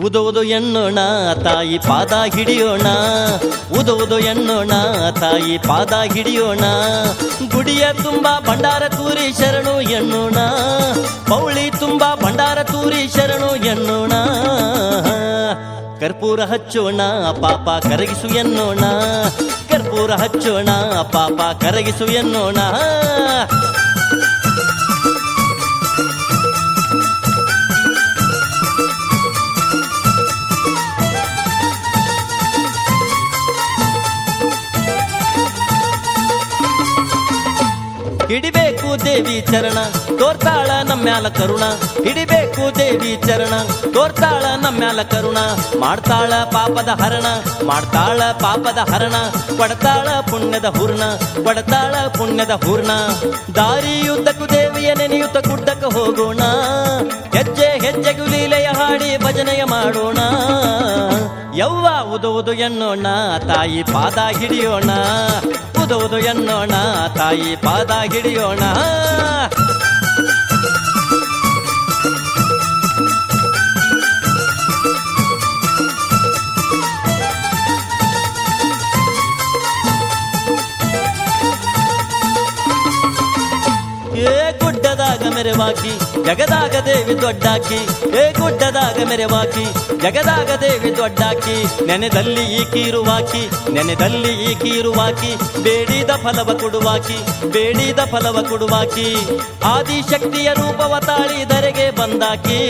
ಉದುವುದು ಎನ್ನೋಣ ತಾಯಿ ಪಾದ ಹಿಡಿಯೋಣ, ಉದುವುದು ಎನ್ನೋಣ ತಾಯಿ ಪಾದ ಹಿಡಿಯೋಣ. ಗುಡಿಯ ತುಂಬ ಭಂಡಾರ ತೂರಿ ಶರಣು ಎನ್ನೋಣ, ಪೌಳಿ ತುಂಬ ಭಂಡಾರ ತೂರಿ ಶರಣು ಎನ್ನೋಣ. ಕರ್ಪೂರ ಹಚ್ಚೋಣ ಪಾಪ ಕರಗಿಸು ಎನ್ನೋಣ, ಕರ್ಪೂರ ಹಚ್ಚೋಣ ಪಾಪ ಕರಗಿಸು ಎನ್ನೋಣ. ಹಿಡಿಬೇಕು ದೇವಿ ಚರಣ ತೋರ್ತಾಳ ನಮ್ಮ್ಯಾಲ ಕರುಣ, ಹಿಡಿಬೇಕು ದೇವಿ ಚರಣ ತೋರ್ತಾಳ ನಮ್ಮ್ಯಾಲ ಕರುಣ. ಮಾಡ್ತಾಳ ಪಾಪದ ಹರಣ, ಮಾಡ್ತಾಳ ಪಾಪದ ಹರಣ, ಕೊಡತಾಳ ಪುಣ್ಯದ ಹೂರ್ಣ, ಕೊಡತಾಳ ಪುಣ್ಯದ ಹೂರ್ಣ. ದಾರಿಯುದ್ದಕ್ಕೂ ದೇವಿಯ ನೆನೆಯುತ್ತ ಗುಡ್ಡಕ್ಕೆ ಹೋಗೋಣ, ಹೆಜ್ಜೆ ಹೆಜ್ಜೆಗೂ ಲೀಲೆಯ ಹಾಡಿ ಭಜನೆಯ ಮಾಡೋಣ. ಯವ್ವ ಉದುವುದು ಎನ್ನೋಣ ತಾಯಿ ಪಾದ ಹಿಡಿಯೋಣ, ಉದುವುದು ಎನ್ನೋಣ ತಾಯಿ ಪಾದ ಹಿಡಿಯೋಣ. ಏ ಗುಡ್ಡದಾಗ ಮೆರೆವಾಕಿ ಜಗದಾಗ ದೇವಿ ದೊಡ್ಡಾಕಿ, ಏ ಗುಡ್ಡದಾಗ ಮೆರೆವಾಕಿ ಜಗದಾಗ ದೇವಿ ದೊಡ್ಡಾಕಿ. ನೆನೆದಲ್ಲಿ ಈ ಕೀರುವಾಕಿ, ನೆನೆದಲ್ಲಿ ಈ ಕೀರುವಾಕಿ, ಬೇಡಿದ ಫಲವ ಕೊಡುವಾಕಿ, ಬೇಡಿದ ಫಲವ ಕೊಡುವಾಕಿ. ಆದಿಶಕ್ತಿಯ ರೂಪವ ತಾಳಿ ಧರೆಗೆ ಬಂದಾಕಿ,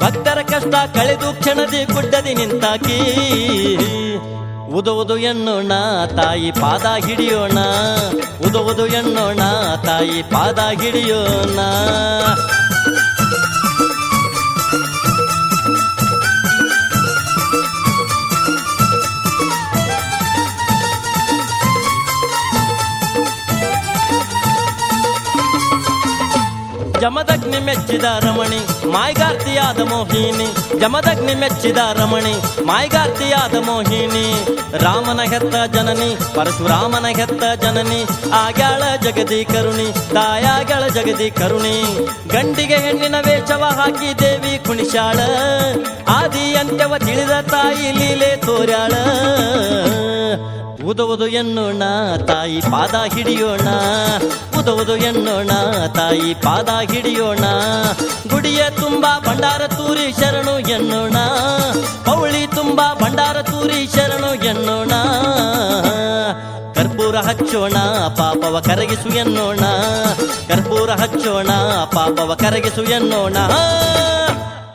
ಭಕ್ತರ ಕಷ್ಟ ಕಳೆದು ಕ್ಷಣದಿ ಗುಡ್ಡದಿ ನಿಂತಾಕಿ. ಉದುವುದು ಎನ್ನೋಣ ತಾಯಿ ಪಾದ ಹಿಡಿಯೋಣ, ಉದುವುದು ಎನ್ನೋಣ ತಾಯಿ ಪಾದ ಹಿಡಿಯೋಣ. ಜಮದಗ್ನಿ ಮೆಚ್ಚಿದ ರಮಣಿ ಮಾಯ್ಗಾರ್ತಿಯಾದ ಮೋಹಿನಿ, ಜಮದಗ್ನಿ ಮೆಚ್ಚಿದ ರಮಣಿ ಮಾಯ್ಗಾರ್ತಿಯಾದ ಮೋಹಿನಿ. ರಾಮನ ಹೆತ್ತ ಜನನಿ ಪರಶುರಾಮನ ಹೆತ್ತ ಜನನಿ, ಆಗ್ಯಾಳ ಜಗದಿ ಕರುಣಿ ತಾಯಾಗಳ ಜಗದಿ ಕರುಣಿ. ಗಂಡಿಗೆ ಹೆಣ್ಣಿನ ವೇಷವ ಹಾಕಿ ದೇವಿ ಕುಣಿಶಾಳ, ಆದಿ ಅಂತ್ಯವ ತಿಳಿದ ತಾಯಿ ಲೀಲೆ ತೋರ್ಯಾಳ. ಉದುವುದು ಎನ್ನೋಣ ತಾಯಿ ಪಾದ ಹಿಡಿಯೋಣ, ಉದುವುದು ಎನ್ನೋಣ ತಾಯಿ ಪಾದ ಹಿಡಿಯೋಣ. ಗುಡಿಯ ತುಂಬ ಭಂಡಾರ ತೂರಿ ಶರಣು ಎನ್ನೋಣ, ಪೌಳಿ ತುಂಬ ಭಂಡಾರ ತೂರಿ ಶರಣು ಎನ್ನೋಣ. ಕರ್ಪೂರ ಹಚ್ಚೋಣ ಪಾಪವ ಕರಗಿಸು ಎನ್ನೋಣ, ಕರ್ಪೂರ ಹಚ್ಚೋಣ ಪಾಪವ ಕರಗಿಸು ಎನ್ನೋಣ.